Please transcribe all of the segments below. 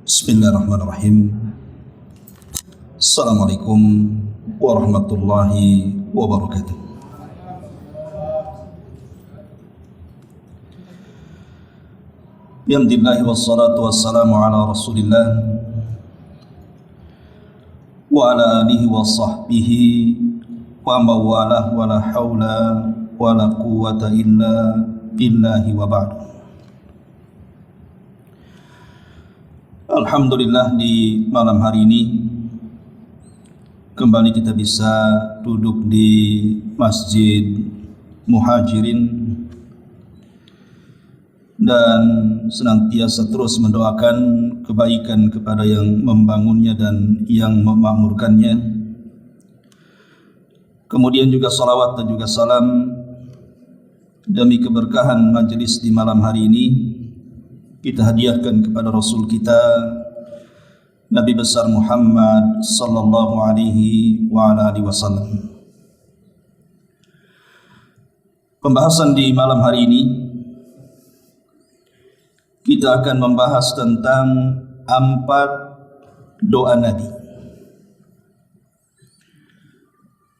Bismillahirrahmanirrahim. Assalamualaikum warahmatullahi wabarakatuh. Bihamdillahi wassalatu wassalamu ala rasulillah wa ala alihi wa sahbihi wa mawalah wa la hawla wa la quwwata illa billahi wa ba'du. Alhamdulillah, di malam hari ini kembali kita bisa duduk di Masjid Muhajirin dan senantiasa terus mendoakan kebaikan kepada yang membangunnya dan yang memakmurkannya. Kemudian juga salawat dan juga salam demi keberkahan majelis di malam hari ini kita hadiahkan kepada Rasul kita Nabi besar Muhammad sallallahu alaihi wa ala alihi wasallam. Pembahasan di malam hari ini kita akan membahas tentang 4 doa Nabi,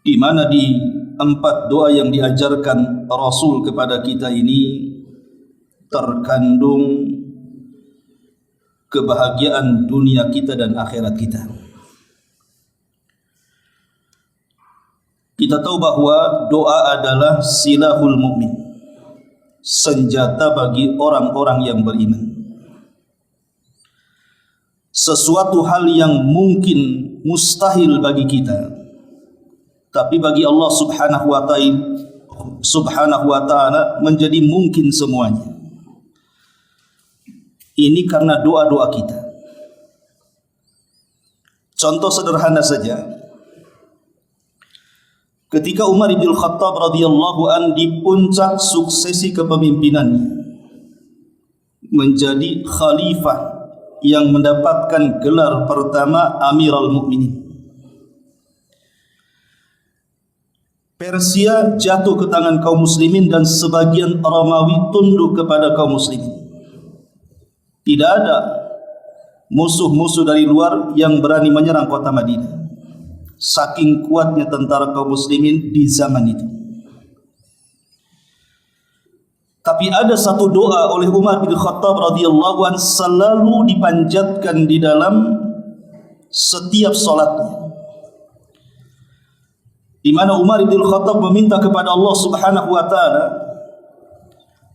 di mana di 4 doa yang diajarkan Rasul kepada kita ini terkandung kebahagiaan dunia kita dan akhirat kita. Kita tahu bahwa doa adalah silahul mukmin, senjata bagi orang-orang yang beriman. Sesuatu hal yang mungkin mustahil bagi kita, tapi bagi Allah Subhanahu wa ta'ala menjadi mungkin semuanya. Ini karena doa-doa kita. Contoh sederhana saja, ketika Umar bin Khattab radhiyallahu an di puncak suksesi kepemimpinannya, menjadi khalifah yang mendapatkan gelar pertama Amirul Mukminin. Persia jatuh ke tangan kaum muslimin dan sebagian Romawi tunduk kepada kaum muslimin. Tidak ada musuh-musuh dari luar yang berani menyerang kota Madinah, saking kuatnya tentara kaum muslimin di zaman itu. Tapi ada satu doa oleh Umar bin Khattab radhiyallahu anhu selalu dipanjatkan di dalam setiap salatnya, di mana Umar bin Khattab meminta kepada Allah Subhanahu wa taala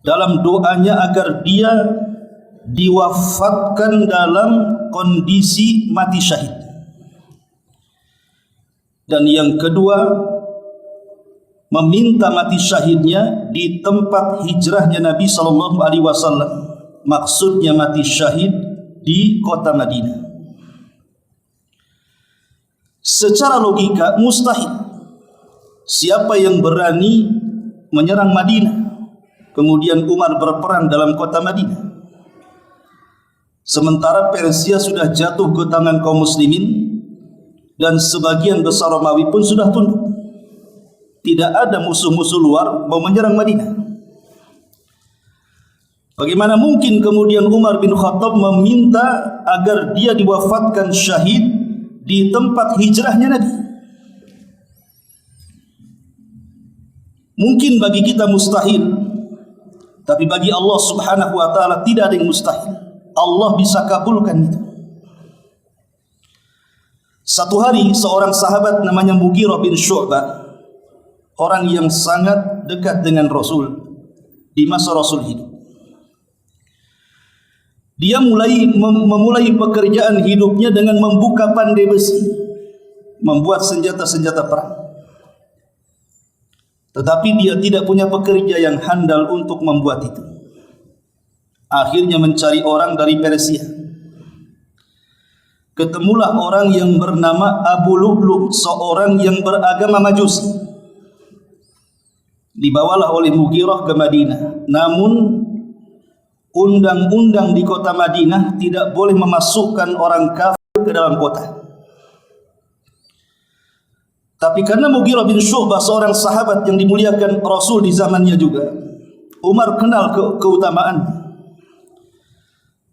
dalam doanya agar dia diwafatkan dalam kondisi mati syahid. Dan yang kedua, meminta mati syahidnya di tempat hijrahnya Nabi sallallahu alaihi wasallam. Maksudnya mati syahid di kota Madinah. Secara logika mustahil. Siapa yang berani menyerang Madinah, kemudian Umar berperang dalam kota Madinah? Sementara Persia sudah jatuh ke tangan kaum muslimin dan sebagian besar Romawi pun sudah tunduk. Tidak ada musuh-musuh luar mau menyerang Madinah. Bagaimana mungkin kemudian Umar bin Khattab meminta agar dia diwafatkan syahid di tempat hijrahnya Nabi? Mungkin bagi kita mustahil, tapi bagi Allah Subhanahu wa ta'ala tidak ada yang mustahil. Allah bisa kabulkan itu. Satu hari seorang sahabat namanya Mughirah bin Syu'bah, orang yang sangat dekat dengan Rasul di masa Rasul hidup. Dia memulai pekerjaan hidupnya dengan membuka pandai besi, membuat senjata-senjata perang. Tetapi dia tidak punya pekerja yang handal untuk membuat itu. Akhirnya mencari orang dari Persia. Ketemulah orang yang bernama Abu Lu'lu', seorang yang beragama Majusi. Dibawalah oleh Mughirah ke Madinah. Namun undang-undang di kota Madinah tidak boleh memasukkan orang kafir ke dalam kota. Tapi karena Mughirah bin Syu'bah seorang sahabat yang dimuliakan Rasul di zamannya juga, Umar kenal keutamaannya.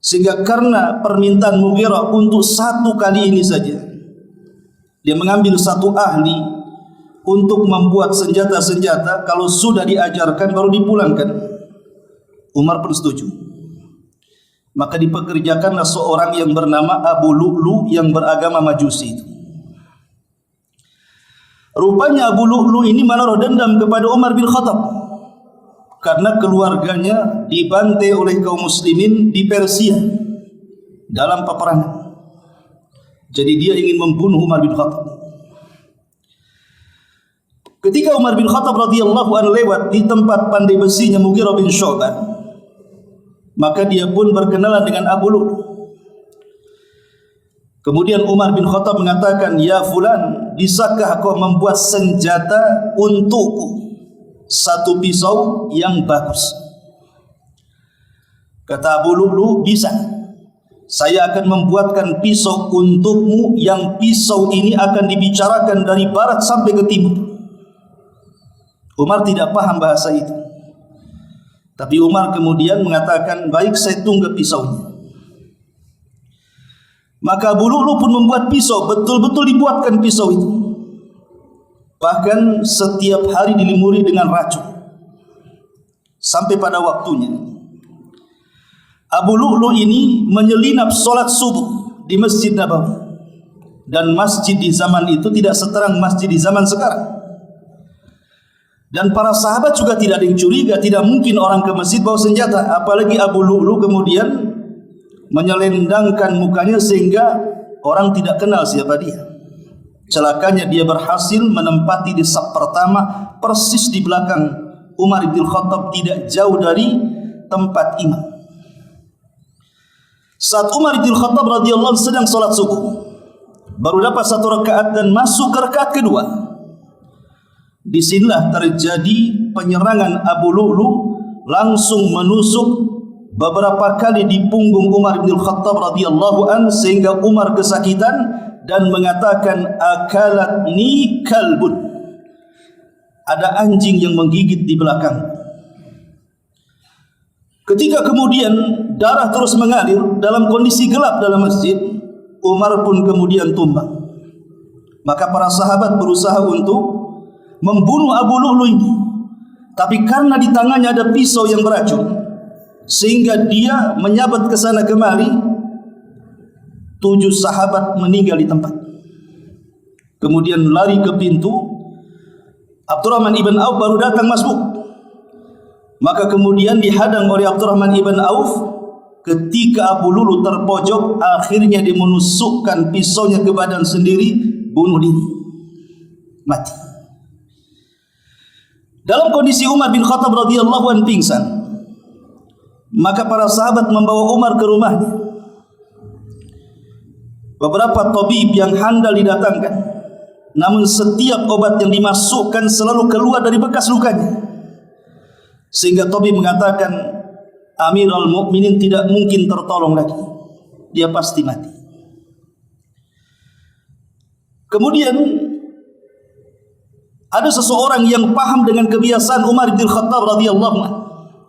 Sehingga karena permintaan Mughirah untuk satu kali ini saja, dia mengambil satu ahli untuk membuat senjata-senjata. Kalau sudah diajarkan baru dipulangkan. Umar pun setuju. Maka dipekerjakanlah seorang yang bernama Abu Lu'lu yang beragama Majusi itu. Rupanya Abu Lu'lu ini menaruh dendam kepada Umar bin Khattab karena keluarganya dibantai oleh kaum muslimin di Persia dalam peperangan. Jadi dia ingin membunuh Umar bin Khattab. Ketika Umar bin Khattab radhiyallahu anhu lewat di tempat pandai besinya Mughirah bin Syu'bah, maka dia pun berkenalan dengan Abu Lu'lu. Kemudian Umar bin Khattab mengatakan, "Ya fulan, bisakah kau membuat senjata untukku? Satu pisau yang bagus." Kata Abu Lu'lu, "Bisa. Saya akan membuatkan pisau untukmu yang pisau ini akan dibicarakan dari barat sampai ke timur." Umar tidak paham bahasa itu. Tapi Umar kemudian mengatakan, "Baik, saya tunggu pisaunya." Maka Abu Lu'lu pun membuat pisau, betul-betul dibuatkan pisau itu. Bahkan setiap hari dilimuri dengan racun. Sampai pada waktunya Abu Lu'lu ini menyelinap solat subuh di Masjid Nabawi. Dan masjid di zaman itu tidak seterang masjid di zaman sekarang. Dan para sahabat juga tidak ada yang curiga, tidak mungkin orang ke masjid bawa senjata. Apalagi Abu Lu'lu kemudian menyelendangkan mukanya sehingga orang tidak kenal siapa dia. Celakanya dia berhasil menempati di saf pertama persis di belakang Umar bin Khattab, tidak jauh dari tempat imam. Saat Umar bin Khattab radhiyallahu anhu sedang salat subuh, baru dapat satu rakaat dan masuk ke rakaat kedua. Disinilah terjadi penyerangan Abu Lu'lu, langsung menusuk beberapa kali di punggung Umar bin Khattab radhiyallahu an sehingga Umar kesakitan dan mengatakan, "Akalatni kalbun." Ada anjing yang menggigit di belakang. Ketika kemudian darah terus mengalir dalam kondisi gelap dalam masjid, Umar pun kemudian tumbang. Maka para sahabat berusaha untuk membunuh Abu Lu'lu ini, tapi karena di tangannya ada pisau yang beracun, sehingga dia menyabat ke sana kemari. 7 sahabat meninggal di tempat. Kemudian lari ke pintu. Abdurrahman ibn Auf baru datang masuk. Maka kemudian dihadang oleh Abdurrahman ibn Auf. Ketika Abu Lu'lu terpojok, akhirnya dia menusukkan pisaunya ke badan sendiri, bunuh diri, mati. Dalam kondisi Umar bin Khattab radhiyallahu anhu pingsan, maka para sahabat membawa Umar ke rumahnya. Beberapa tabib yang handal didatangkan, namun setiap obat yang dimasukkan selalu keluar dari bekas lukanya. Sehingga tabib mengatakan, Amirul Mukminin tidak mungkin tertolong lagi, dia pasti mati. Kemudian ada seseorang yang paham dengan kebiasaan Umar bin Khattab radhiyallahu anhu.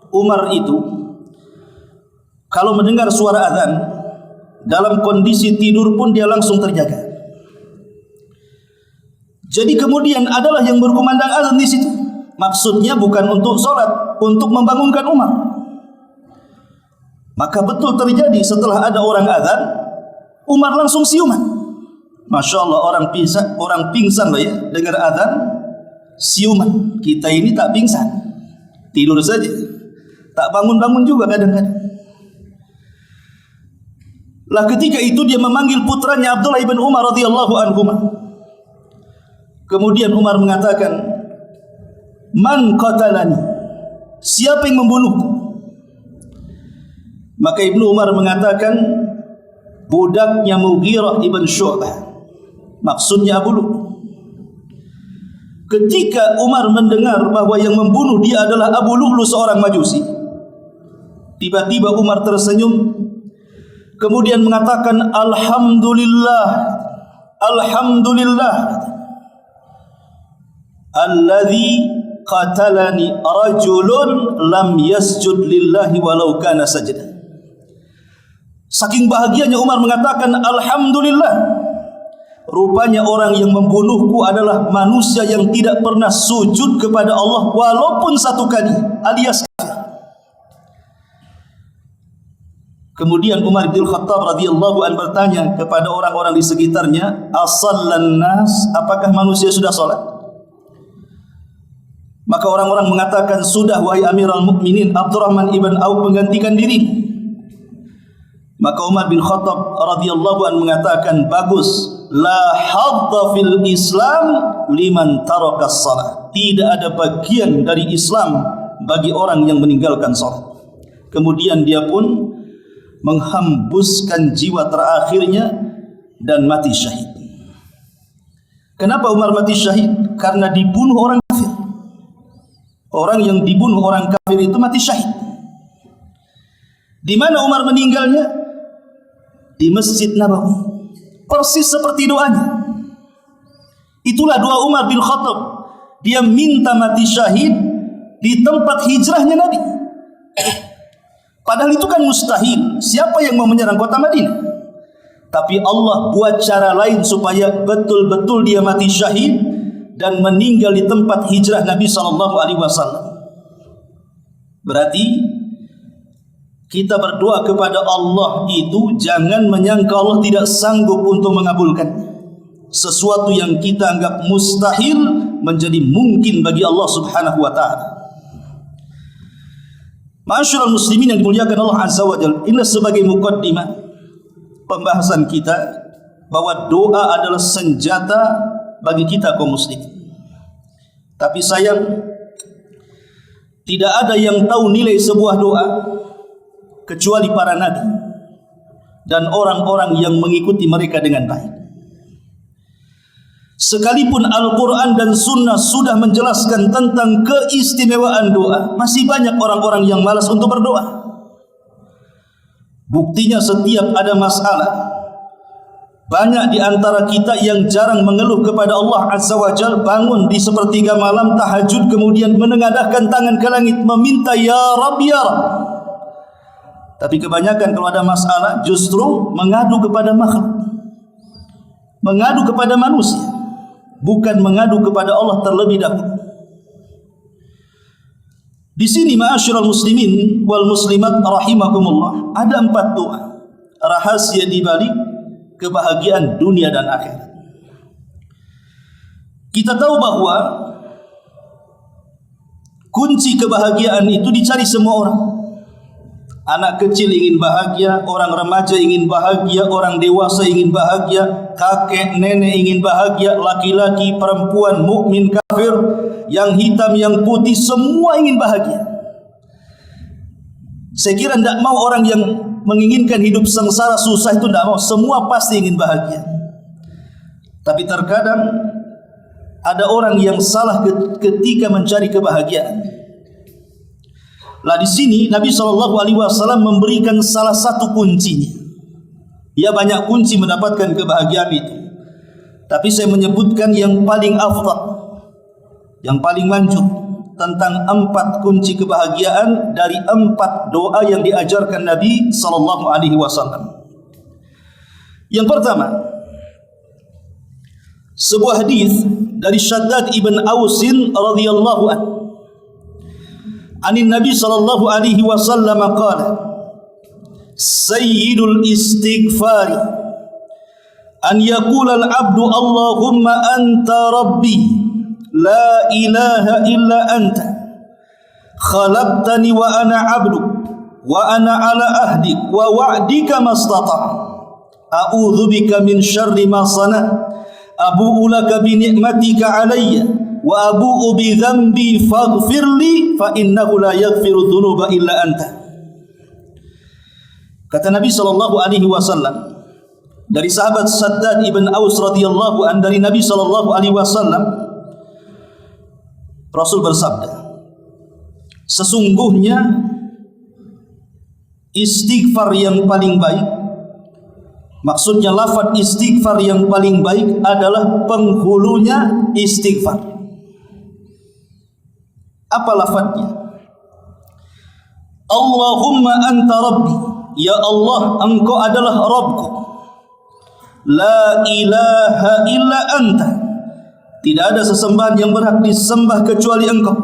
Umar itu kalau mendengar suara azan dalam kondisi tidur pun dia langsung terjaga. Jadi kemudian adalah yang berkumandang azan di situ. Maksudnya bukan untuk sholat, untuk membangunkan Umar. Maka betul terjadi setelah ada orang azan, Umar langsung siuman. Masya Allah, orang pingsan lah ya dengar azan, siuman. Kita ini tak pingsan, tidur saja, tak bangun-bangun juga kadang-kadang. Lah ketika itu dia memanggil putranya Abdullah ibn Umar radhiyallahu anhu. Kemudian Umar mengatakan, "Man qatalani?" Siapa yang membunuhku? Maka Ibnu Umar mengatakan, budaknya Mughirah ibn Syu'bah. Maksudnya Abu Lu'lu. Ketika Umar mendengar bahwa yang membunuh dia adalah Abu Lu'lu, seorang Majusi, tiba-tiba Umar tersenyum, kemudian mengatakan, Alhamdulillah, Alhamdulillah, alladzi qatalani rajulun lam yasjud lillahi walau kana sajda. Saking bahagianya Umar mengatakan, alhamdulillah, rupanya orang yang membunuhku adalah manusia yang tidak pernah sujud kepada Allah walaupun satu kali, alias kafir. Kemudian Umar bin Khattab radhiyallahu anhu bertanya kepada orang-orang di sekitarnya, asallan nas, apakah manusia sudah salat? Maka orang-orang mengatakan, sudah wahai Amirul Mukminin Abdurrahman ibn Auf menggantikan diri. Maka Umar bin Khattab radhiyallahu anhu mengatakan, bagus, la hadza fil Islam liman taraka shalah. Tidak ada bagian dari Islam bagi orang yang meninggalkan salat. Kemudian dia pun menghembuskan jiwa terakhirnya dan mati syahid. Kenapa Umar mati syahid? Karena dibunuh orang kafir. Orang yang dibunuh orang kafir itu mati syahid. Di mana Umar meninggalnya? Di Masjid Nabawi. Persis seperti doanya. Itulah doa Umar bin Khattab. Dia minta mati syahid di tempat hijrahnya Nabi. Padahal itu kan mustahil. Siapa yang mau menyerang kota Madinah? Tapi Allah buat cara lain supaya betul-betul dia mati syahid dan meninggal di tempat hijrah Nabi SAW. Berarti kita berdoa kepada Allah itu jangan menyangka Allah tidak sanggup untuk mengabulkan. Sesuatu yang kita anggap mustahil menjadi mungkin bagi Allah Subhanahu wa taala. Ma'asyiral muslimin yang dimuliakan Allah Azza wa Jalla, ini sebagai muqaddimah pembahasan kita bahwa doa adalah senjata bagi kita kaum muslimin. Tapi sayang, tidak ada yang tahu nilai sebuah doa kecuali para nabi dan orang-orang yang mengikuti mereka dengan baik. Sekalipun Al-Quran dan Sunnah sudah menjelaskan tentang keistimewaan doa, masih banyak orang-orang yang malas untuk berdoa. Buktinya setiap ada masalah, banyak di antara kita yang jarang mengeluh kepada Allah Azza wa Jalla, bangun di sepertiga malam tahajud kemudian menengadahkan tangan ke langit meminta ya Rabb ya Rabb. Tapi kebanyakan kalau ada masalah justru mengadu kepada makhluk, mengadu kepada manusia, bukan mengadu kepada Allah terlebih dahulu. Di sini ma'asyiral muslimin wal muslimat rahimakumullah, ada 4 doa rahasia di balik kebahagiaan dunia dan akhirat. Kita tahu bahwa kunci kebahagiaan itu dicari semua orang. Anak kecil ingin bahagia, orang remaja ingin bahagia, orang dewasa ingin bahagia, kakek, nenek ingin bahagia, laki-laki, perempuan, mukmin, kafir, yang hitam, yang putih, semua ingin bahagia. Saya kira tidak mau orang yang menginginkan hidup sengsara susah itu tidak mau, semua pasti ingin bahagia. Tapi terkadang ada orang yang salah ketika mencari kebahagiaan. Lah di sini Nabi SAW memberikan salah satu kuncinya. Ya banyak kunci mendapatkan kebahagiaan itu, tapi saya menyebutkan yang paling afdal, yang paling manjur tentang 4 kunci kebahagiaan dari 4 doa yang diajarkan Nabi SAW. Yang pertama, sebuah hadis dari Shaddad ibn Ausin radhiyallahu anhu. Anin Nabi sallallahu alaihi wasallam qala, sayyidul istighfari an yaqula al-'abdu Allahumma anta rabbi la ilaha illa anta khalaqtani wa ana 'abduk wa ana 'ala ahdik wa wa'dika mastata' a'udzu bika min syarri ma sana' abu'u laka bi ni'matika 'alayya wa abu'u bi dhanbi faghfirli fa innahu la yaghfiru dhunuba illa anta. Kata Nabi sallallahu alaihi wasallam dari sahabat Shaddad ibn Aus radhiyallahu an, dari Nabi sallallahu alaihi wasallam, Rasul bersabda, sesungguhnya istighfar yang paling baik, maksudnya lafaz istighfar yang paling baik adalah penghulunya istighfar. Apa lafadznya? Allahumma anta rabbi, Ya Allah, Engkau adalah Rabbku. La ilaha illa anta. Tidak ada sesembahan yang berhak disembah kecuali Engkau.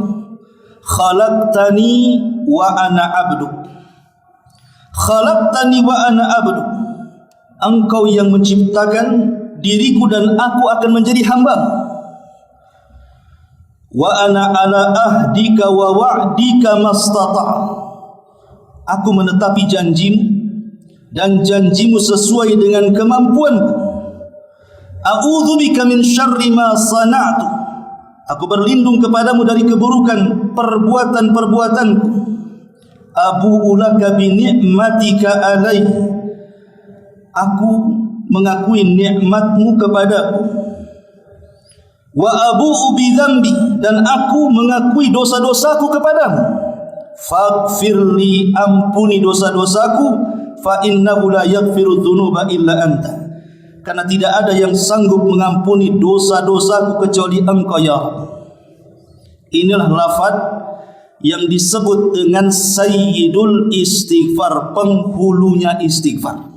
Khalaqtani wa ana abdu. Khalaqtani wa ana abdu. Engkau yang menciptakan diriku dan aku akan menjadi hamba. Wa ana ala ahdika wa wa'dika mastata'. Aku menetapi janjimu dan janjimu sesuai dengan kemampuanku. A'udzubika min syarri ma sana'tu. Aku berlindung kepadamu dari keburukan perbuatan-perbuatanku. Abu'u laka bi ni'matika alaihi. Aku mengakui nikmatmu kepadaku. Wa abu'u bi dzambi, dan aku mengakui dosa-dosaku kepadamu. Faghfirli, ampuni dosa-dosaku, fa innahu la yaghfiru dzunuba illa anta. Karena tidak ada yang sanggup mengampuni dosa-dosaku kecuali Engkau ya Rabb. Inilah lafaz yang disebut dengan sayyidul istighfar, penghulunya istighfar.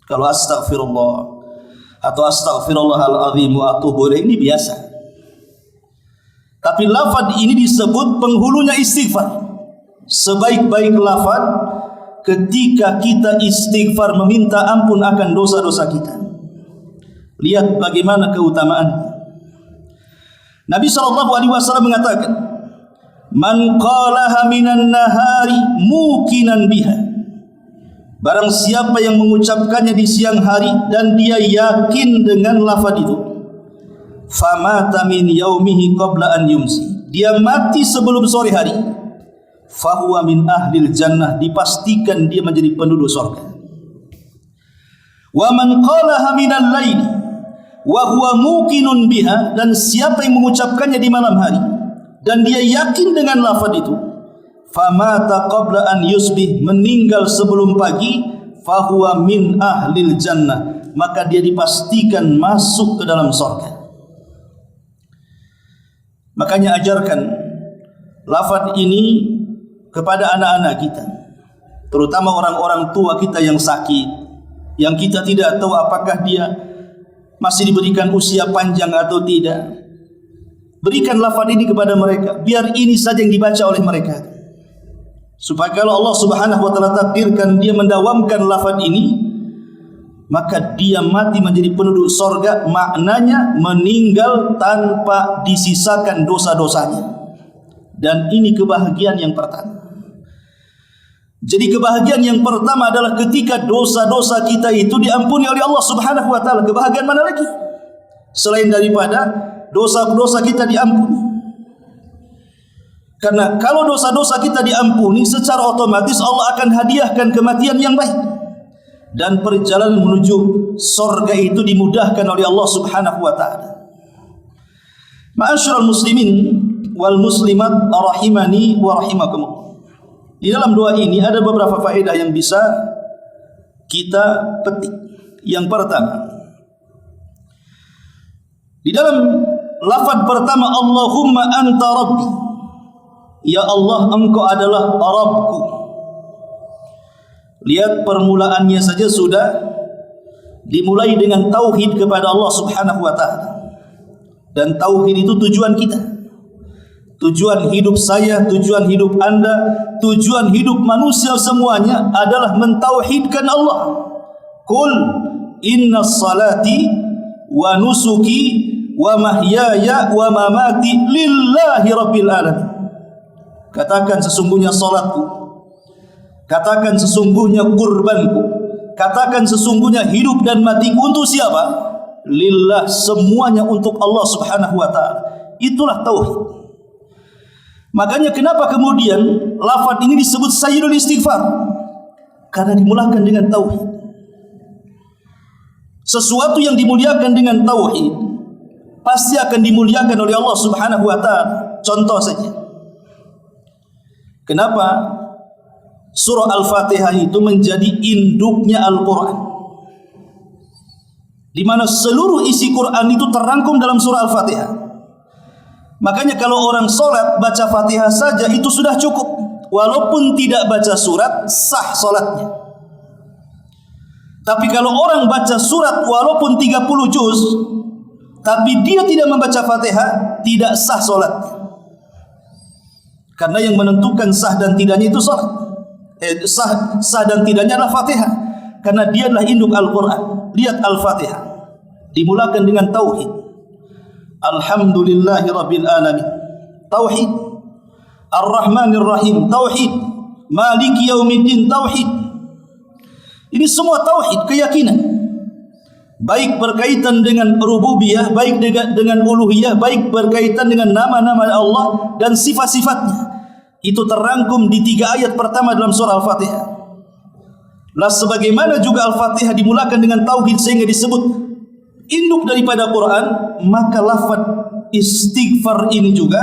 Kalau astaghfirullah atau astaghfirullahaladzim wa atubu ilaih ini biasa. Tapi lafaz ini disebut penghulunya istighfar. Sebaik-baik lafaz ketika kita istighfar meminta ampun akan dosa-dosa kita. Lihat bagaimana keutamaannya. Nabi SAW mengatakan, "Man qalaha minan nahari mukinan biha." Barang siapa yang mengucapkannya di siang hari dan dia yakin dengan lafaz itu, famata min yaumihi qabla an yumsi, dia mati sebelum sore hari, fahuwa min ahlil jannah, dipastikan dia menjadi penduduk surga. Wa man qalaha minal laili wa huwa muqinun biha, dan siapa yang mengucapkannya di malam hari dan dia yakin dengan lafaz itu, famata qabla an yusbih, meninggal sebelum pagi, fahuwa min ahlil jannah, maka dia dipastikan masuk ke dalam surga. Makanya ajarkan lafaz ini kepada anak-anak kita, terutama orang-orang tua kita yang sakit, yang kita tidak tahu apakah dia masih diberikan usia panjang atau tidak. Berikan lafaz ini kepada mereka, biar ini saja yang dibaca oleh mereka, supaya kalau Allah Subhanahu wa taala takdirkan dia mendawamkan lafaz ini, maka dia mati menjadi penduduk surga, maknanya meninggal tanpa disisakan dosa-dosanya. Dan ini kebahagiaan yang pertama. Jadi kebahagiaan yang pertama adalah ketika dosa-dosa kita itu diampuni oleh Allah Subhanahu wa taala. Kebahagiaan mana lagi selain daripada dosa-dosa kita diampuni? Karena kalau dosa-dosa kita diampuni, secara otomatis Allah akan hadiahkan kematian yang baik, dan perjalanan menuju surga itu dimudahkan oleh Allah Subhanahu wa taala. Ma'asyiral muslimin wal muslimat rahimani wa rahimakumullah. Di dalam doa ini ada beberapa faedah yang bisa kita petik. Yang pertama, di dalam lafaz pertama, Allahumma anta rabbi, ya Allah, Engkau adalah Rabbku. Lihat permulaannya saja sudah dimulai dengan tauhid kepada Allah Subhanahu wa taala. Dan tauhid itu tujuan kita. Tujuan hidup saya, tujuan hidup Anda, tujuan hidup manusia semuanya adalah mentauhidkan Allah. Qul inna salati wa nusuki wa mahyaya wa mamati lillahi rabbil alamin. Katakan sesungguhnya salatku, katakan sesungguhnya kurbanku, katakan sesungguhnya hidup dan matiku untuk siapa? Lillah, semuanya untuk Allah Subhanahu wa taala. Itulah tauhid. Makanya kenapa kemudian lafaz ini disebut sayyidul istighfar? Karena dimulakan dengan tauhid. Sesuatu yang dimuliakan dengan tauhid pasti akan dimuliakan oleh Allah Subhanahu wa taala. Contoh saja, kenapa surah Al-Fatihah itu menjadi induknya Al-Quran, di mana seluruh isi Quran itu terangkum dalam surah Al-Fatihah. Makanya kalau orang sholat baca Fatihah saja itu sudah cukup. walaupun tidak baca surat, sah solatnya. Tapi kalau orang baca surat walaupun 30 juz, tapi dia tidak membaca Fatihah, tidak sah solatnya. Karena yang menentukan sah dan tidaknya itu solat. Sah dan tidaknya adalah Fatihah. Karena dia adalah induk Al-Quran. Lihat Al-Fatihah, dimulakan dengan tauhid. Alhamdulillahi Rabbil Alamin, tauhid. Ar-Rahmanir Rahim, tauhid. Maliki Yaumiddin, tauhid. Ini semua tauhid, keyakinan. Baik berkaitan dengan rububiyah, baik dengan uluhiyah, baik berkaitan dengan nama-nama Allah dan sifat-sifatnya. Itu terangkum di 3 ayat pertama dalam surah Al-Fatihah. Lah sebagaimana juga Al-Fatihah dimulakan dengan tauhid sehingga disebut induk daripada Quran, maka lafaz istighfar ini juga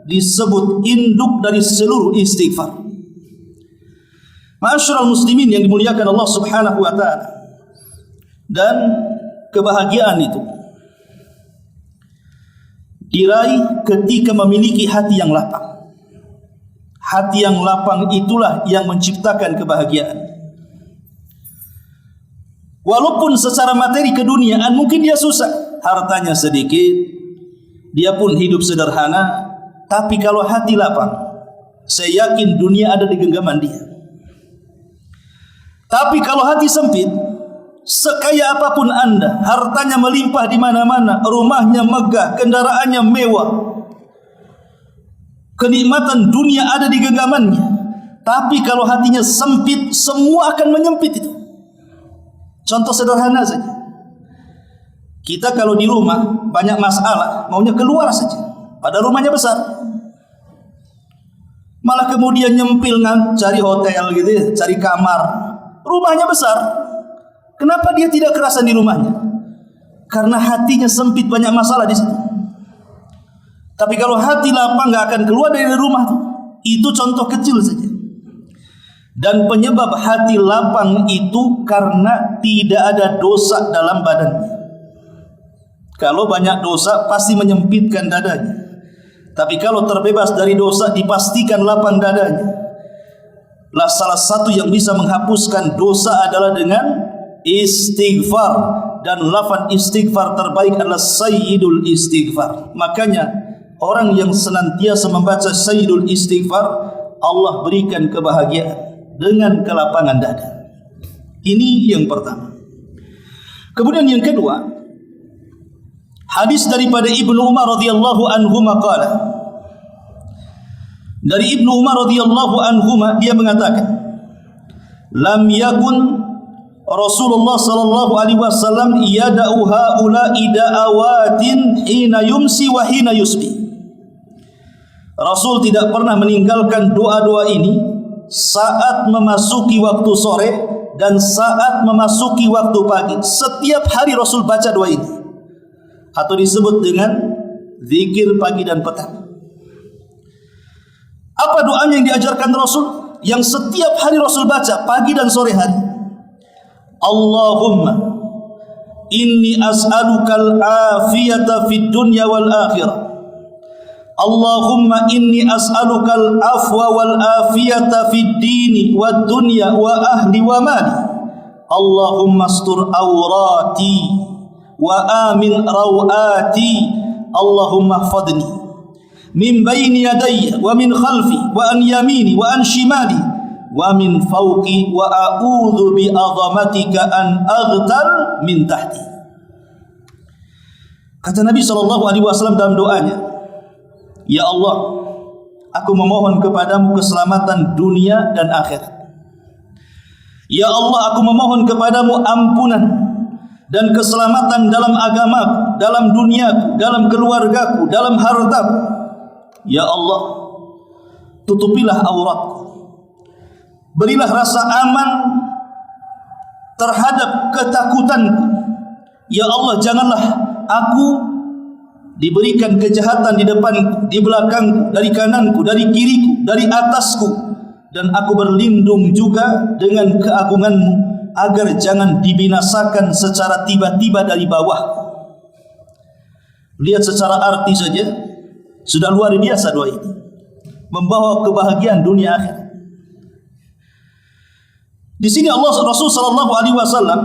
disebut induk dari seluruh istighfar. Ma'asyiral muslimin yang dimuliakan Allah Subhanahu wa taala. Dan kebahagiaan itu diraih ketika memiliki hati yang lapang. Hati yang lapang itulah yang menciptakan kebahagiaan. Walaupun secara materi keduniaan mungkin dia susah, hartanya sedikit, dia pun hidup sederhana, tapi kalau hati lapang, saya yakin dunia ada di genggaman dia. Tapi kalau hati sempit, sekaya apapun Anda, hartanya melimpah di mana-mana, rumahnya megah, kendaraannya mewah, kenikmatan dunia ada di genggamannya, tapi kalau hatinya sempit, semua akan menyempit itu. Contoh sederhana saja. Kita kalau di rumah banyak masalah, maunya keluar saja, padahal rumahnya besar. Malah kemudian nyempil cari hotel gitu ya, cari kamar. Rumahnya besar. Kenapa dia tidak kerasan di rumahnya? Karena hatinya sempit, banyak masalah di situ. Tapi kalau hati lapang nggak akan keluar dari rumah tuh. Itu contoh kecil saja. Dan penyebab hati lapang itu karena tidak ada dosa dalam badannya. Kalau banyak dosa pasti menyempitkan dadanya. Tapi kalau terbebas dari dosa dipastikan lapang dadanya. Lah salah satu yang bisa menghapuskan dosa adalah dengan istighfar, dan lafaz istighfar terbaik adalah sayyidul istighfar. Makanya orang yang senantiasa membaca sayyidul istighfar, Allah berikan kebahagiaan dengan kelapangan dada. Ini yang pertama. Kemudian yang kedua, hadis daripada Ibnu Umar radhiyallahu anhu maqala. Dari Ibnu Umar radhiyallahu anhu dia mengatakan, lam yakun Rasulullah sallallahu alaihi wasallam yada'u haula'i da'awatin hina yumsi wa hina yusbi. Rasul tidak pernah meninggalkan doa-doa ini saat memasuki waktu sore dan saat memasuki waktu pagi. Setiap hari Rasul baca doa ini, atau disebut dengan zikir pagi dan petang. Apa doanya yang diajarkan Rasul yang setiap hari Rasul baca pagi dan sore hari? Allahumma inni as'alukal afiyata fid dunya wal akhirah. Allahumma inni as'alukal afwa wal afiyata fid dini wad dunya wa ahli wa mali. Allahumma astur awrati wa amin rawati. Allahumma hfadni min bayni yadayya wa min khalfi wa an yamini wa an shimali wa min fawqi wa a'udzu bi azamatika an aghtal min tahti. Kata Nabi SAW dalam doanya, ya Allah, aku memohon kepadamu keselamatan dunia dan akhirat. Ya Allah, aku memohon kepadamu ampunan dan keselamatan dalam agamaku, dalam duniaku, dalam keluargaku, dalam hartaku. Ya Allah, tutupilah auratku, berilah rasa aman terhadap ketakutanku. Ya Allah, janganlah aku diberikan kejahatan di depanku, di belakangku, dari kananku, dari kiriku, dari atasku. Dan aku berlindung juga dengan keagunganmu agar jangan dibinasakan secara tiba-tiba dari bawahku. Lihat secara arti saja sudah luar biasa doa ini, membawa kebahagiaan dunia akhirat. Di sini Rasul sallallahu alaihi wasallam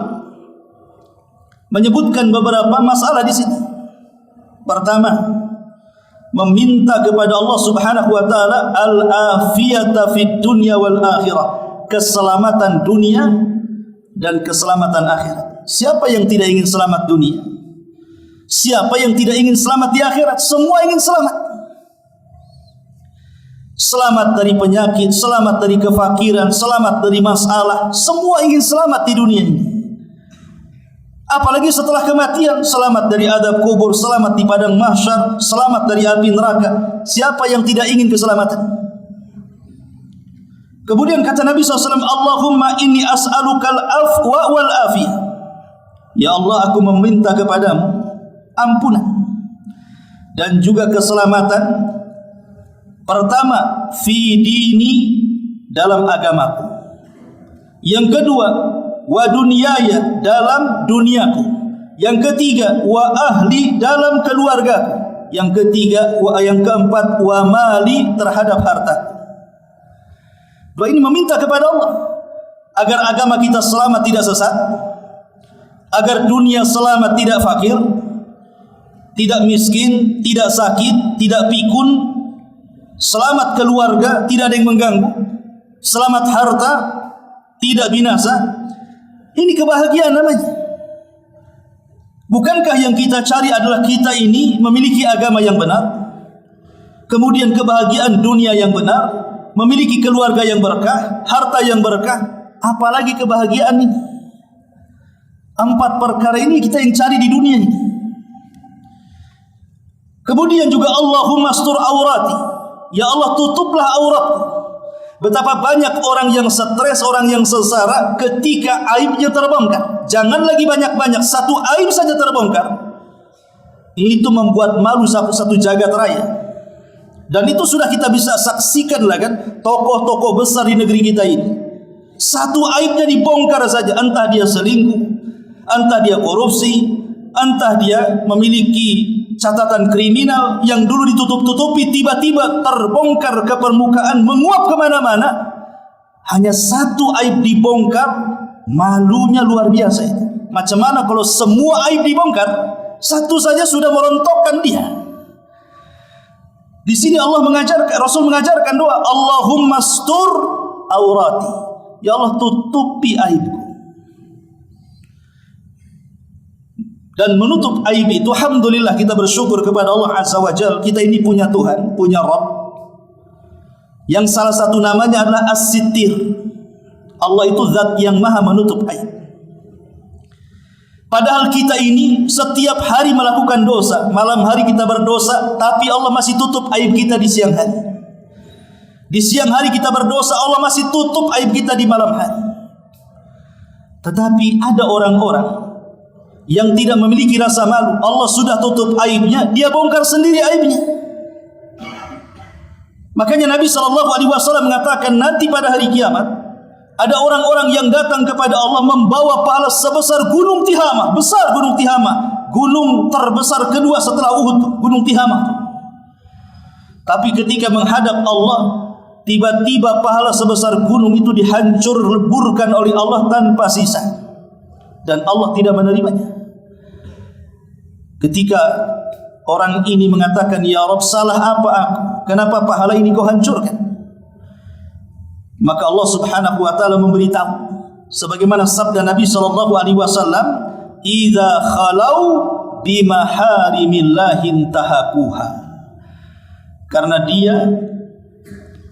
menyebutkan beberapa masalah di sini. Pertama, meminta kepada Allah Subhanahu wa taala al-afiyata fid dunya wal akhirah, keselamatan dunia dan keselamatan akhirat. Siapa yang tidak ingin selamat dunia? Siapa yang tidak ingin selamat di akhirat? Semua ingin selamat. Selamat dari penyakit, selamat dari kefakiran, selamat dari masalah. Semua ingin selamat di dunia ini. Apalagi setelah kematian, selamat dari adab kubur, selamat di padang mahsyar, selamat dari api neraka. Siapa yang tidak ingin keselamatan? Kemudian kata Nabi SAW, Allahumma inni as'alukal afwa wal afiyah. Ya Allah, aku meminta kepadamu ampunan dan juga keselamatan. Pertama, fi dini, dalam agamaku. Yang kedua, wa dunyaya, dalam duniaku. Yang ketiga, wa ahli, dalam keluargaku. Yang ketiga, yang keempat, wa mali, terhadap harta. Doa ini meminta kepada Allah agar agama kita selamat, tidak sesat, agar dunia selamat, tidak fakir, tidak miskin, tidak sakit, tidak pikun. Selamat keluarga, tidak ada yang mengganggu. Selamat harta, tidak binasa. Ini kebahagiaan namanya. Bukankah yang kita cari adalah kita ini memiliki agama yang benar, kemudian kebahagiaan dunia yang benar, memiliki keluarga yang berkah, harta yang berkah, apalagi kebahagiaan ini? 4 perkara ini kita yang cari di dunia ini. Kemudian juga Allahumma astur aurati. Ya Allah, tutuplah auratku. Betapa banyak orang yang stres, orang yang sengsara ketika aibnya terbongkar. Jangan lagi banyak-banyak, satu aib saja terbongkar, itu membuat malu satu jagat raya. Dan itu sudah kita bisa saksikan lah kan, tokoh-tokoh besar di negeri kita ini. Satu aibnya dibongkar saja, entah dia selingkuh, entah dia korupsi, entah dia memiliki catatan kriminal yang dulu ditutup-tutupi, tiba-tiba terbongkar ke permukaan, menguap kemana-mana. Hanya satu aib dibongkar, malunya luar biasa itu. Macam mana kalau semua aib dibongkar, satu saja sudah merontokkan dia. Di sini Allah mengajarkan, Rasul mengajarkan doa, Allahumma astur aurati. Ya Allah, tutupi aibku. Dan menutup aib itu, alhamdulillah kita bersyukur kepada Allah Azza wa Jalla. Kita ini punya Tuhan, punya Rabb, yang salah satu namanya adalah As-Sittir. Allah itu zat yang maha menutup aib. Padahal kita ini setiap hari melakukan dosa, malam hari kita berdosa, tapi Allah masih tutup aib kita di siang hari. Di siang hari kita berdosa, Allah masih tutup aib kita di malam hari. Tetapi ada orang-orang yang tidak memiliki rasa malu. Allah sudah tutup aibnya, dia bongkar sendiri aibnya. Makanya Nabi SAW mengatakan, nanti pada hari kiamat ada orang-orang yang datang kepada Allah membawa pahala sebesar gunung Tihamah. Besar gunung Tihamah, gunung terbesar kedua setelah Uhud, gunung Tihamah. Tapi ketika menghadap Allah, tiba-tiba pahala sebesar gunung itu dihancur leburkan oleh Allah tanpa sisa, dan Allah tidak menerimanya. Ketika orang ini mengatakan, ya Rabb, salah apa aku? Kenapa pahala ini kau hancurkan? Maka Allah Subhanahu wa taala memberitahu, sebagaimana sabda Nabi SAW, idza khalau bimaharimillahi intahakuha. Karena dia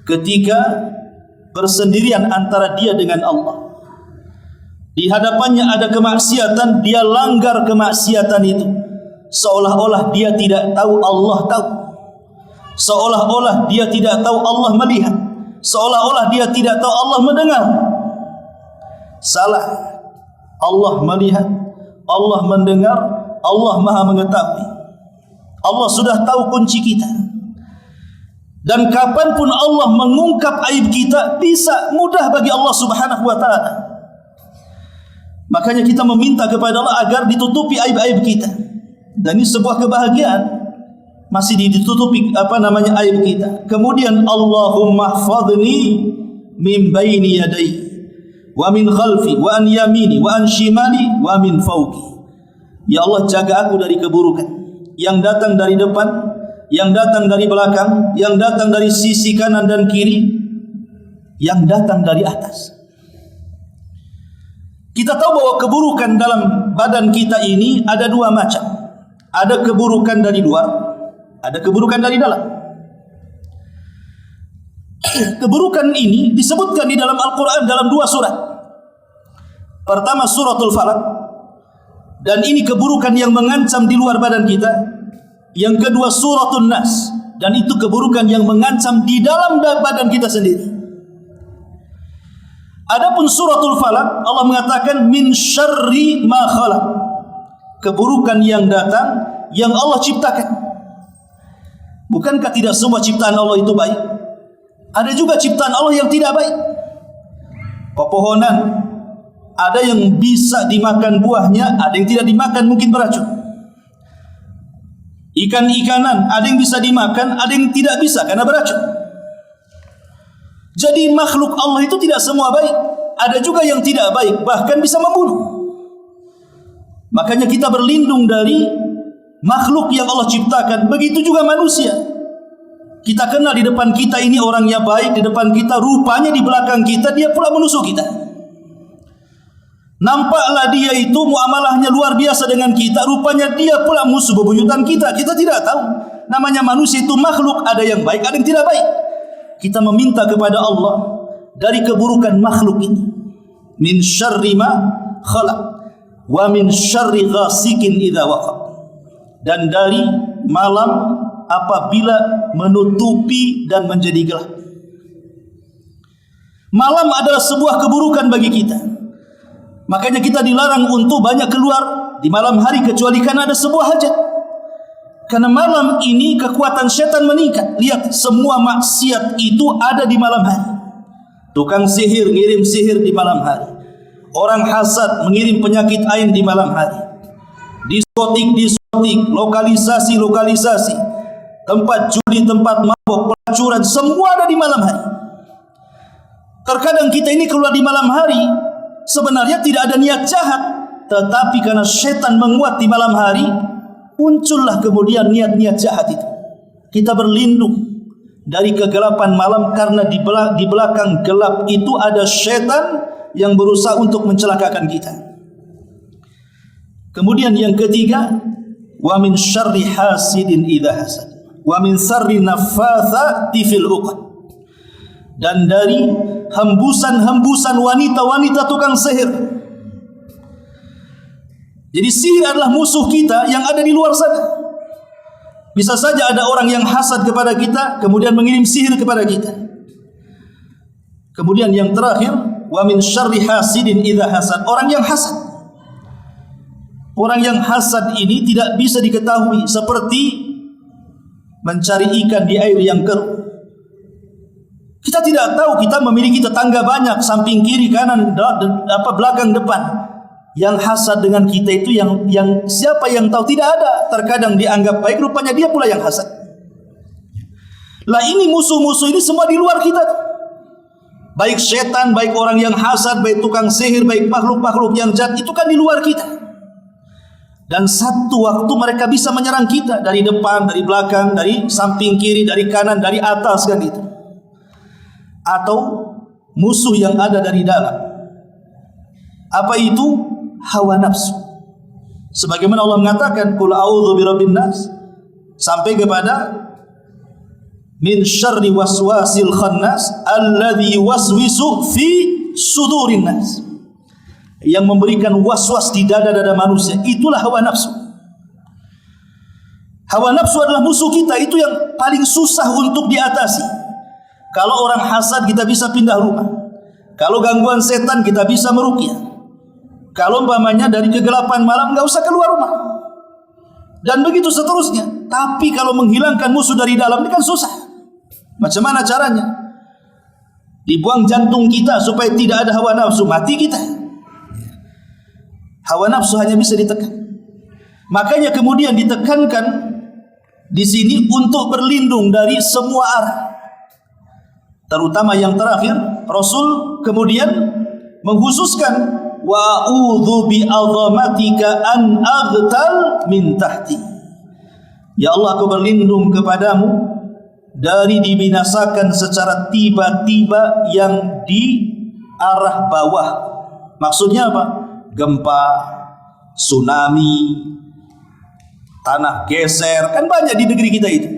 ketika bersendirian antara dia dengan Allah, di hadapannya ada kemaksiatan, dia langgar kemaksiatan itu, seolah-olah dia tidak tahu Allah tahu, seolah-olah dia tidak tahu Allah melihat, seolah-olah dia tidak tahu Allah mendengar. Salah. Allah melihat, Allah mendengar, Allah maha mengetahui. Allah sudah tahu kunci kita. Dan kapanpun Allah mengungkap aib kita, bisa mudah bagi Allah Subhanahu wa ta'ala. Makanya kita meminta kepada Allah agar ditutupi aib-aib kita. Dan ini sebuah kebahagiaan, masih ditutupi aib kita. Kemudian Allahumma hfadhni min baini yadai wa min khalfi, wa an yamini, wa an shimali, wa min fawqi. Ya Allah, jaga aku dari keburukan yang datang dari depan, yang datang dari belakang, yang datang dari sisi kanan dan kiri, yang datang dari atas. Kita tahu bahwa keburukan dalam badan kita ini ada dua macam. Ada keburukan dari luar, ada keburukan dari dalam. Keburukan ini disebutkan di dalam Al-Quran dalam dua surat. Pertama suratul Falaq, dan ini keburukan yang mengancam di luar badan kita. Yang kedua suratul Nas, dan itu keburukan yang mengancam di dalam badan kita sendiri. Adapun suratul Falaq, Allah mengatakan min syarri ma khalaq, keburukan yang datang yang Allah ciptakan. Bukankah tidak semua ciptaan Allah itu baik? Ada juga ciptaan Allah yang tidak baik. Pepohonan, ada yang bisa dimakan buahnya, ada yang tidak dimakan, mungkin beracun. Ikan-ikanan, ada yang bisa dimakan, ada yang tidak bisa karena beracun. Jadi makhluk Allah itu tidak semua baik. Ada juga yang tidak baik, bahkan bisa membunuh. Makanya kita berlindung dari makhluk yang Allah ciptakan. Begitu juga manusia. Kita kenal di depan kita ini orangnya baik, di depan kita, rupanya di belakang kita dia pula menusuk kita. Nampaklah dia itu muamalahnya luar biasa dengan kita, rupanya dia pula musuh bebuyutan kita. Kita tidak tahu. Namanya manusia itu makhluk, ada yang baik, ada yang tidak baik. Kita meminta kepada Allah dari keburukan makhluk ini. Min syarri ma khalaq wa min syarri ghasikin idza waqab. Dan dari malam apabila menutupi dan menjadi gelap. Malam adalah sebuah keburukan bagi kita. Makanya kita dilarang untuk banyak keluar di malam hari kecuali karena ada sebuah hajat. Karena malam ini kekuatan setan meningkat. Lihat, semua maksiat itu ada di malam hari. Tukang sihir ngirim sihir di malam hari. Orang hasad mengirim penyakit ain di malam hari. Diskotik, lokalisasi, tempat judi, tempat mabuk, pelacuran, semua ada di malam hari. Terkadang kita ini keluar di malam hari, sebenarnya tidak ada niat jahat, tetapi karena setan menguat di malam hari, muncullah kemudian niat-niat jahat itu. Kita berlindung dari kegelapan malam karena di belakang gelap itu ada setan yang berusaha untuk mencelakakan kita. Kemudian yang ketiga, wa min syarri hasidin idza hasad. Wa min syarri naffatsati fil 'uqad, dan dari hembusan-hembusan wanita-wanita tukang sihir. Jadi sihir adalah musuh kita yang ada di luar sana. Bisa saja ada orang yang hasad kepada kita, kemudian mengirim sihir kepada kita. Kemudian yang terakhir, wa min syarri hasidin idza hasad, orang yang hasad. Orang yang hasad ini tidak bisa diketahui, seperti mencari ikan di air yang keruh. Kita tidak tahu, kita memiliki tetangga banyak, samping kiri kanan belakang depan. Yang hasad dengan kita itu yang siapa yang tahu? Tidak ada. Terkadang dianggap baik, rupanya dia pula yang hasad. Lah ini musuh-musuh ini semua di luar kita. Baik setan, baik orang yang hasad, baik tukang sihir, baik makhluk-makhluk yang jahat, itu kan di luar kita. Dan satu waktu mereka bisa menyerang kita dari depan, dari belakang, dari samping kiri, dari kanan, dari atas, kan itu. Atau musuh yang ada dari dalam. Apa itu? Hawa nafsu. Sebagaimana Allah mengatakan, qul a'udzu birabbin nas, sampai kepada min syarri waswasil khannas alladzi waswisu fi sudurin nas, yang memberikan waswas di dada-dada manusia. Itulah hawa nafsu. Hawa nafsu adalah musuh kita, itu yang paling susah untuk diatasi. Kalau orang hasad kita bisa pindah rumah. Kalau gangguan setan kita bisa meruqyah. Kalau umpamanya dari kegelapan malam enggak usah keluar rumah. Dan begitu seterusnya. Tapi kalau menghilangkan musuh dari dalam ini kan susah. Macam mana caranya? Dibuang jantung kita supaya tidak ada hawa nafsu, mati kita. Hawa nafsu hanya bisa ditekan. Makanya kemudian ditekankan di sini untuk berlindung dari semua arah. Terutama yang terakhir, Rasul kemudian menghususkan wa a'udzu bi 'azamatika an aghtal min tahti. Ya Allah, aku berlindung kepadamu dari dibinasakan secara tiba-tiba yang di arah bawah. Maksudnya apa? Gempa, tsunami, tanah geser, kan banyak di negeri kita itu.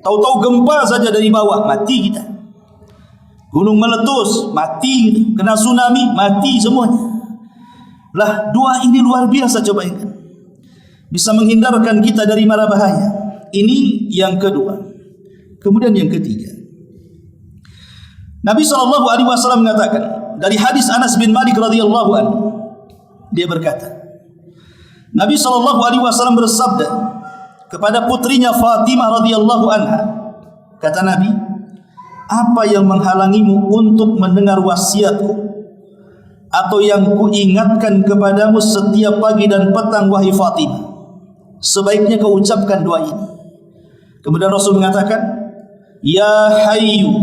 Tahu-tahu gempa saja dari bawah, mati kita. Gunung meletus, mati. Kena tsunami, mati semuanya. Lah, doa ini luar biasa, coba ingat. Bisa menghindarkan kita dari mara bahaya. Ini yang kedua. Kemudian yang ketiga, Nabi SAW mengatakan dari hadis Anas bin Malik radhiyallahu anhu, dia berkata, Nabi SAW bersabda kepada putrinya Fatimah radhiyallahu anha, kata Nabi, apa yang menghalangimu untuk mendengar wasiatku atau yang kuingatkan kepadamu setiap pagi dan petang, wahai Fatimah? Sebaiknya kau ucapkan doa ini. Kemudian Rasul mengatakan, Ya Hayyu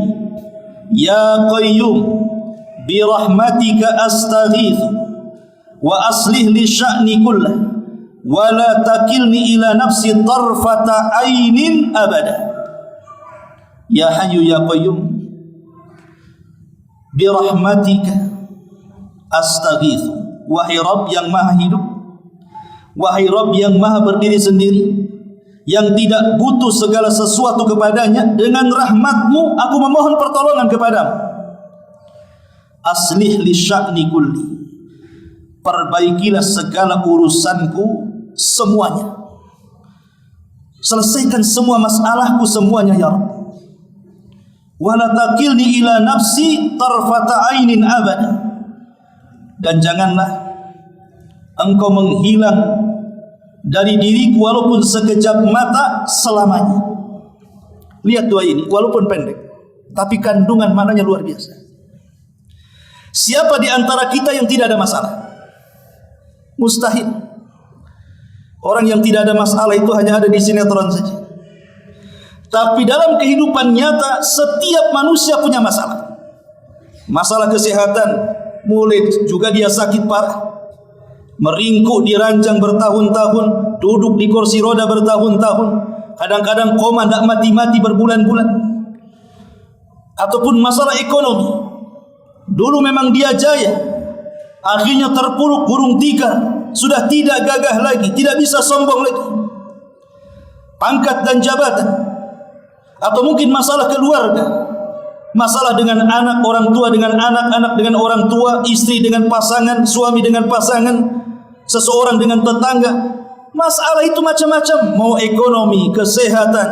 Ya Qayyum bi rahmatika astaghitsu wa aslih li sya'ni kullah wa la takilni ila nafsi tarfata ainin abada. Ya Hayyu Ya Qayyum bi rahmatika astaghitsu, wahai Rabb yang maha hidup, wahai Rabb yang maha berdiri sendiri, yang tidak butuh segala sesuatu kepadanya, dengan rahmatmu aku memohon pertolongan kepadamu. Aslih li sya'ni kulli, perbaikilah segala urusanku semuanya, selesaikan semua masalahku semuanya ya Rabb. Wala takilni ila nafsi tarfata ainin abada, dan janganlah engkau menghilang dari diriku walaupun sekejap mata selamanya. Lihat doa ini, walaupun pendek, tapi kandungan maknanya luar biasa. Siapa di antara kita yang tidak ada masalah? Mustahil. Orang yang tidak ada masalah itu hanya ada di sinetron saja. Tapi dalam kehidupan nyata, setiap manusia punya masalah. Masalah kesehatan, mulai juga dia sakit parah, meringkuk di ranjang bertahun-tahun, duduk di kursi roda bertahun-tahun, kadang-kadang koma tidak mati-mati berbulan-bulan. Ataupun masalah ekonomi, dulu memang dia jaya, akhirnya terpuruk burung tikar, sudah tidak gagah lagi, tidak bisa sombong lagi. Pangkat dan jabatan, atau mungkin masalah keluarga, masalah dengan anak, orang tua dengan anak, anak dengan orang tua, istri dengan pasangan, suami dengan pasangan, seseorang dengan tetangga. Masalah itu macam-macam, mau ekonomi, kesehatan,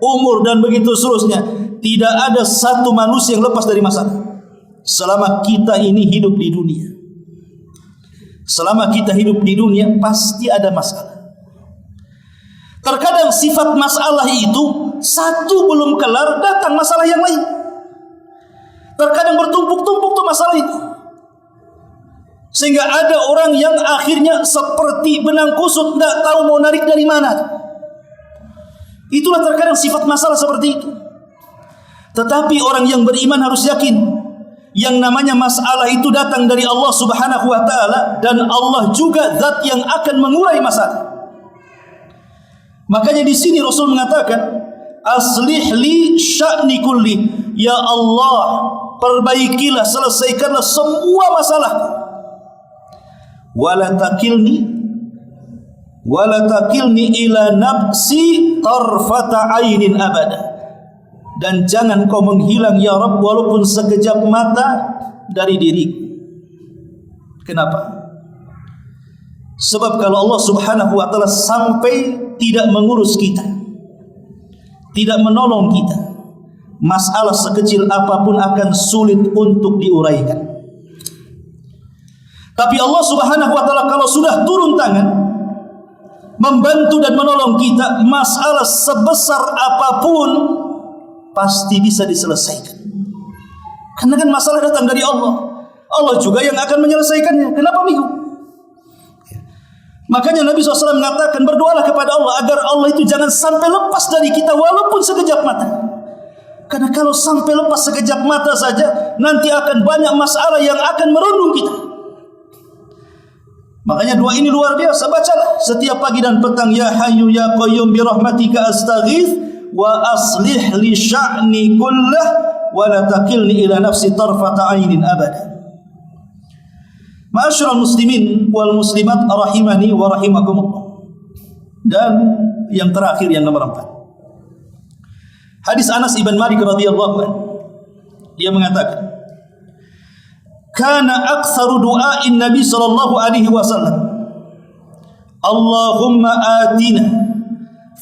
umur dan begitu seterusnya. Tidak ada satu manusia yang lepas dari masalah selama kita ini hidup di dunia. Selama kita hidup di dunia pasti ada masalah. Terkadang sifat masalah itu satu belum kelar, datang masalah yang lain. Terkadang bertumpuk-tumpuk tuh masalah itu, sehingga ada orang yang akhirnya seperti benang kusut, tidak tahu mau narik dari mana. Itulah terkadang sifat masalah seperti itu. Tetapi orang yang beriman harus yakin, yang namanya masalah itu datang dari Allah Subhanahu wa taala, dan Allah juga zat yang akan mengurai masalah. Makanya di sini Rasul mengatakan, aslih li sya'ni kulli, ya Allah, perbaikilah, selesaikanlah semua masalahku. Wala takilni ila nafsi tarfata ainin abada, dan jangan kau menghilang ya Rabb walaupun sekejap mata dari diriku. Kenapa? Sebab kalau Allah Subhanahu wa taala sampai tidak mengurus kita, tidak menolong kita, masalah sekecil apapun akan sulit untuk diuraikan. Tapi Allah Subhanahu wa taala kalau sudah turun tangan membantu dan menolong kita, masalah sebesar apapun pasti bisa diselesaikan. Karena kan masalah datang dari Allah. Allah juga yang akan menyelesaikannya. Kenapa bingung? Makanya Nabi SAW mengatakan, berdoalah kepada Allah agar Allah itu jangan sampai lepas dari kita walaupun sekejap mata. Karena kalau sampai lepas sekejap mata saja, nanti akan banyak masalah yang akan merundung kita. Makanya doa ini luar biasa, bacalah setiap pagi dan petang. Ya Hayyu ya Qayyum bi rahmatika astaghits wa aslih li sya'ni kullah wa la taqilni ila nafsi tarfata ainin abada. Ma'asyiral muslimin wal muslimat rahimani wa rahimakumullah. Dan yang terakhir, yang nomor 4, hadis Anas ibn Malik radhiyallahu anhu, dia mengatakan, kana aktsaru du'ain Nabi sallallahu alaihi wasallam, Allahumma atina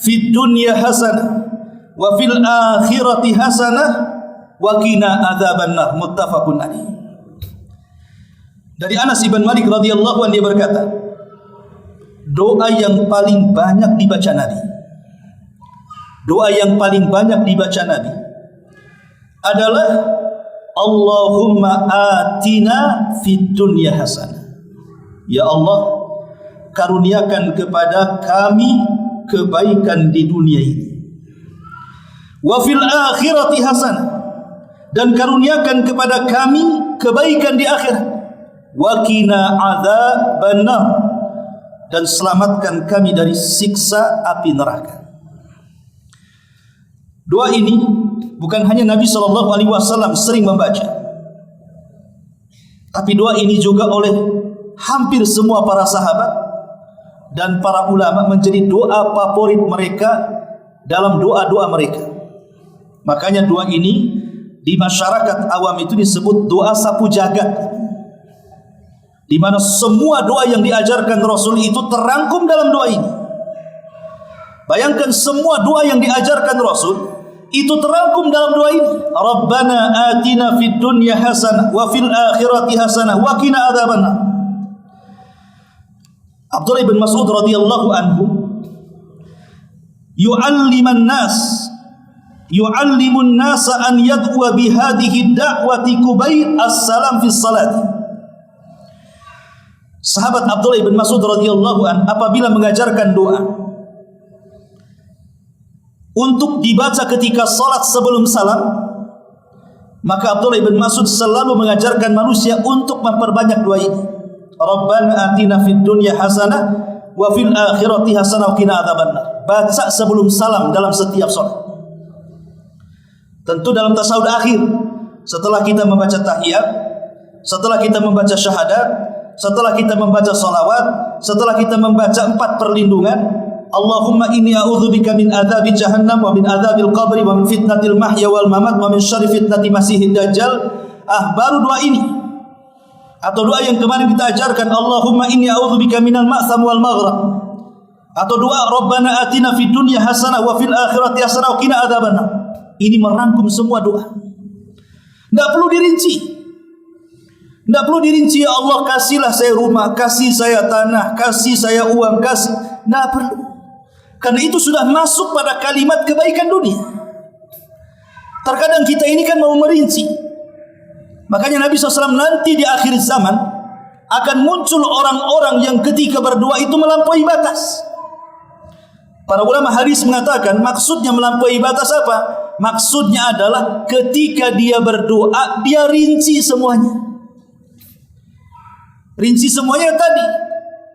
fid dunya hasanah wa fil akhirati hasanah wa qina adzabannar. Muttafaqun alaih. Dari Anas ibn Malik radhiyallahu anhu, dia berkata, doa yang paling banyak dibaca Nabi, doa yang paling banyak dibaca Nabi adalah Allahumma atina fid dunya hasanah. Ya Allah, karuniakan kepada kami kebaikan di dunia ini. Wa fil akhirati hasanah, dan karuniakan kepada kami kebaikan di akhirat. Wa qina adzabannar, dan selamatkan kami dari siksa api neraka. Doa ini bukan hanya Nabi SAW sering membaca, tapi doa ini juga oleh hampir semua para sahabat dan para ulama menjadi doa favorit mereka dalam doa-doa mereka. Makanya doa ini di masyarakat awam itu disebut doa sapu jagat, di mana semua doa yang diajarkan Rasul itu terangkum dalam doa ini. Bayangkan semua doa yang diajarkan Rasul itu terangkum dalam doa ini. Rabbana atina fid dunya hasanah wa fil akhirati hasanah wa qina adzabannar. Abdullah bin Mas'ud radhiyallahu anhu yu'allimun nasa an yad'u bi hadhihi da'wati kubayt as-salam fi salat. Sahabat Abdullah bin Mas'ud radhiyallahu anhu apabila mengajarkan doa untuk dibaca ketika salat sebelum salam, maka Abdullah bin Mas'ud selalu mengajarkan manusia untuk memperbanyak doa ini. Rabbana atina fid dunya hasanah wa fil akhirati hasanah wa qina adzabannar. Baca sebelum salam dalam setiap salat. Tentu dalam tasawuf akhir, setelah kita membaca tahiyat, setelah kita membaca syahadat, setelah kita membaca salawat, setelah kita membaca 4 perlindungan, Allahumma inni a'udzubika min adzabi jahannam wa min adzabil qabri wa min fitnatil mahya wal mamat wa min syarri fitnati masihid dajjal. Baru doa ini atau doa yang kemarin kita ajarkan, Allahumma inni a'udzubika minal ma'tham wal maghrib, atau doa Rabbana atina fid dunya hasanah wa fil akhirati hasanah wa qina adzabannar. Ini merangkum semua doa. Enggak perlu dirinci. Enggak perlu dirinci, ya Allah kasihlah saya rumah, kasih saya tanah, kasih saya uang, kasih. Enggak perlu. Karena itu sudah masuk pada kalimat kebaikan dunia. Terkadang kita ini kan mau merinci. Makanya Nabi SAW nanti di akhir zaman akan muncul orang-orang yang ketika berdoa itu melampaui batas. Para ulama hadis mengatakan maksudnya melampaui batas apa? Maksudnya adalah ketika dia berdoa, dia rinci semuanya. Rinci semuanya tadi.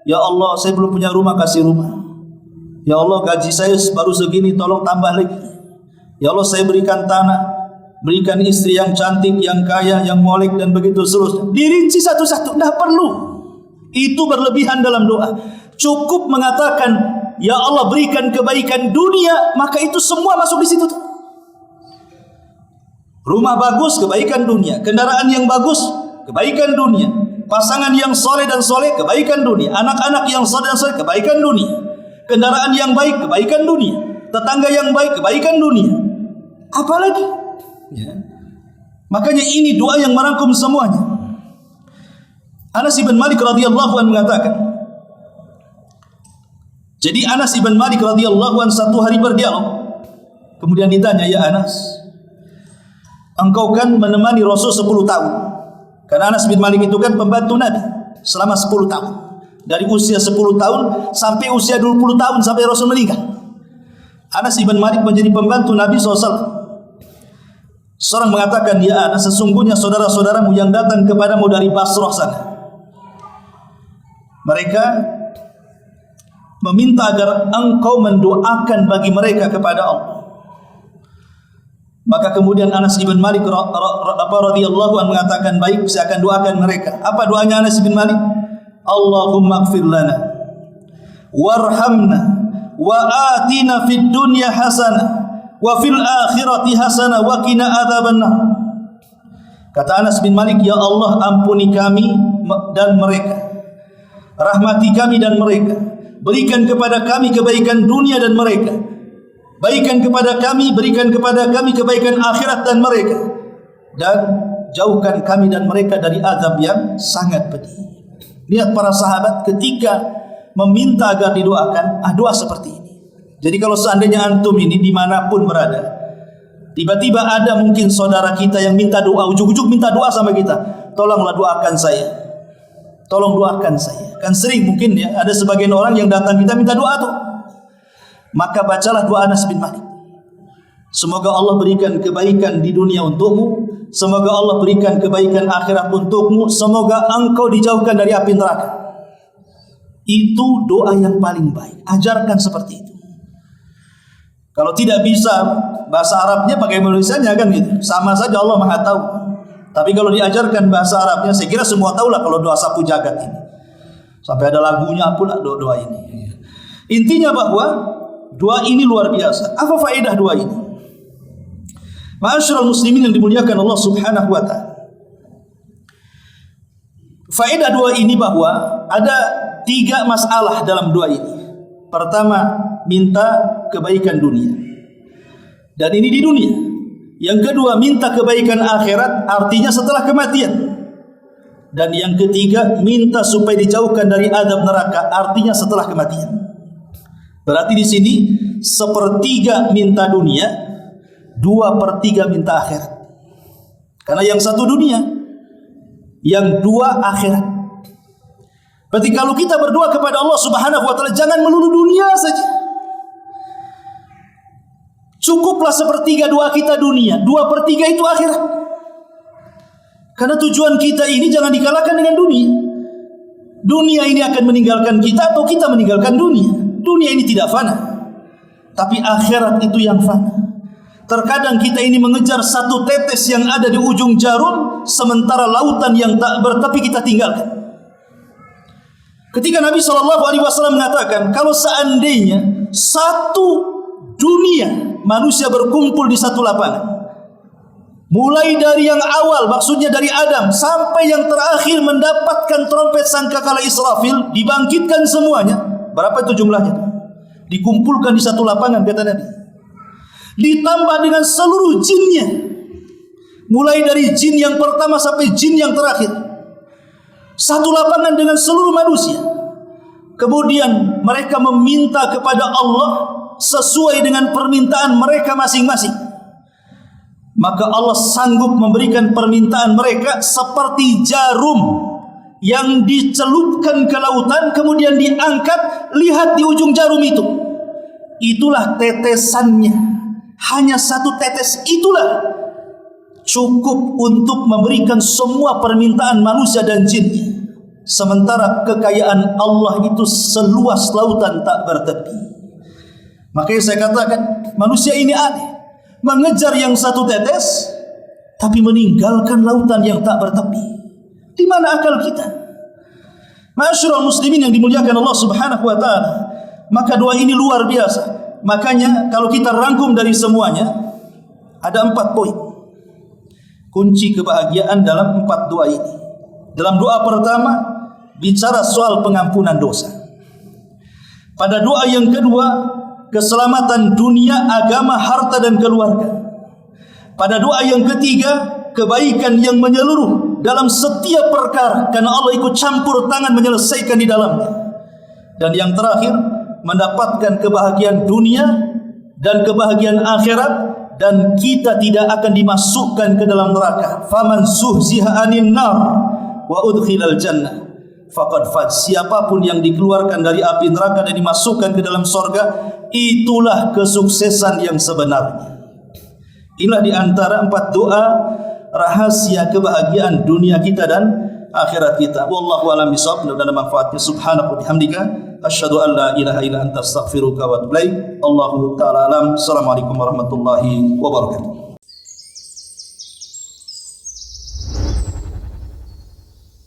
Ya Allah, saya belum punya rumah, kasih rumah. Ya Allah, gaji saya baru segini, tolong tambah lagi. Ya Allah, saya berikan tanah, berikan istri yang cantik, yang kaya, yang molek, dan begitu seterusnya. Dirinci satu-satu, tidak perlu. Itu berlebihan dalam doa. Cukup mengatakan, ya Allah berikan kebaikan dunia, maka itu semua masuk di situ. Rumah bagus, kebaikan dunia. Kendaraan yang bagus, kebaikan dunia. Pasangan yang soleh dan soleh, kebaikan dunia. Anak-anak yang soleh dan soleh, kebaikan dunia. Kendaraan yang baik, kebaikan dunia. Tetangga yang baik, kebaikan dunia. Apalagi? Ya. Makanya ini doa yang merangkum semuanya. Anas ibn Malik radhiyallahu anhu mengatakan, jadi Anas ibn Malik radhiyallahu anhu satu hari berdialog, kemudian ditanya, ya Anas, engkau kan menemani Rasul 10 tahun. Karena Anas bin Malik itu kan pembantu Nabi selama 10 tahun. Dari usia 10 tahun sampai usia 20 tahun sampai Rasul meninggal. Anas bin Malik menjadi pembantu Nabi SAW. Seorang mengatakan, ya Anas, sesungguhnya saudara-saudaramu yang datang kepadamu dari Basrah sana, mereka meminta agar engkau mendoakan bagi mereka kepada Allah. Maka kemudian Anas bin Malik radhiyallahu anhu mengatakan, baik, saya akan doakan mereka. Apa doanya Anas bin Malik? Allahumma ighfir lana warhamna wa atina fid dunya hasanah wa fil akhirati hasanah wa qina adzabannar. Kata Anas bin Malik, ya Allah, ampuni kami dan mereka, rahmati kami dan mereka, berikan kepada kami kebaikan dunia dan mereka, berikan kepada kami kebaikan akhirat dan mereka, dan jauhkan kami dan mereka dari azab yang sangat pedih. Lihat para sahabat ketika meminta agar didoakan, doa seperti ini. Jadi kalau seandainya antum ini dimanapun berada, tiba-tiba ada mungkin saudara kita yang minta doa, ujuk-ujuk minta doa sama kita, tolonglah doakan saya, tolong doakan saya. Kan sering mungkin ya, ada sebagian orang yang datang kita minta doa tuh. Maka bacalah doa Anas bin Malik. Semoga Allah berikan kebaikan di dunia untukmu, semoga Allah berikan kebaikan akhirat untukmu, semoga engkau dijauhkan dari api neraka. Itu doa yang paling baik. Ajarkan seperti itu. Kalau tidak bisa bahasa Arabnya, pakai Indonesianya kan gitu. Sama saja, Allah Maha tahu. Tapi kalau diajarkan bahasa Arabnya, saya kira semua tahulah kalau doa sapu jagat ini. Sampai ada lagunya pula doa ini. Intinya bahwa doa ini luar biasa. Apa faedah doa ini? Ma'asyiral muslimin yang dimuliakan Allah Subhanahu wa taala. Faedah doa ini bahwa ada 3 masalah dalam doa ini. Pertama, minta kebaikan dunia. Dan ini di dunia. Yang kedua, minta kebaikan akhirat, artinya setelah kematian. Dan yang ketiga, minta supaya dijauhkan dari azab neraka, artinya setelah kematian. Berarti di sini 1/3 minta dunia, 2/3 minta akhirat. Karena yang satu dunia, yang 2 akhirat. Berarti kalau kita berdoa kepada Allah Subhanahu wa taala, jangan melulu dunia saja. Cukuplah 1/3 doa kita dunia, 2/3 itu akhirat. Karena tujuan kita ini jangan dikalahkan dengan dunia. Dunia ini akan meninggalkan kita atau kita meninggalkan dunia. Dunia ini tidak fana, tapi akhirat itu yang fana. Terkadang kita ini mengejar satu tetes yang ada di ujung jarum, sementara lautan yang tak bertepi kita tinggalkan. Ketika Nabi SAW mengatakan, kalau seandainya satu dunia manusia berkumpul di satu lapangan, mulai dari yang awal, maksudnya dari Adam, sampai yang terakhir mendapatkan trompet sangkakala Israfil, dibangkitkan semuanya. Berapa itu jumlahnya? Dikumpulkan di satu lapangan, kata Nabi. Ditambah dengan seluruh jinnya, mulai dari jin yang pertama sampai jin yang terakhir. Satu lapangan dengan seluruh manusia. Kemudian mereka meminta kepada Allah sesuai dengan permintaan mereka masing-masing. Maka Allah sanggup memberikan permintaan mereka seperti jarum yang dicelupkan ke lautan, kemudian diangkat. Lihat di ujung jarum itu, itulah tetesannya. Hanya satu tetes itulah cukup untuk memberikan semua permintaan manusia dan jinnya. Sementara kekayaan Allah itu seluas lautan tak bertepi. Makanya saya katakan, manusia ini aneh, mengejar yang satu tetes, tapi meninggalkan lautan yang tak bertepi. Di mana akal kita? Ma'asyiral muslimin yang dimuliakan Allah Subhanahu wa taala. Maka doa ini luar biasa. Makanya kalau kita rangkum dari semuanya, ada 4 poin kunci kebahagiaan dalam 4 doa ini. Dalam doa pertama, bicara soal pengampunan dosa. Pada doa yang kedua, keselamatan dunia, agama, harta dan keluarga. Pada doa yang ketiga, kebaikan yang menyeluruh dalam setiap perkara, karena Allah ikut campur tangan menyelesaikan di dalamnya. Dan yang terakhir, mendapatkan kebahagiaan dunia dan kebahagiaan akhirat, dan kita tidak akan dimasukkan ke dalam neraka. Faman zuhziha 'anil nar wa udkhilal jannah faqad faz. Siapapun yang dikeluarkan dari api neraka dan dimasukkan ke dalam surga, itulah kesuksesan yang sebenarnya. Inilah di antara 4 doa rahasia kebahagiaan dunia kita dan akhirat kita. Wallahu a'lam bishawab. Mudah-mudahan manfaatnya. Subhanaka wa bihamdika asyhadu an la ilaha illa anta astaghfiruka wa atubu ilaik. Allahu ta'ala alam. Assalamualaikum warahmatullahi wabarakatuh.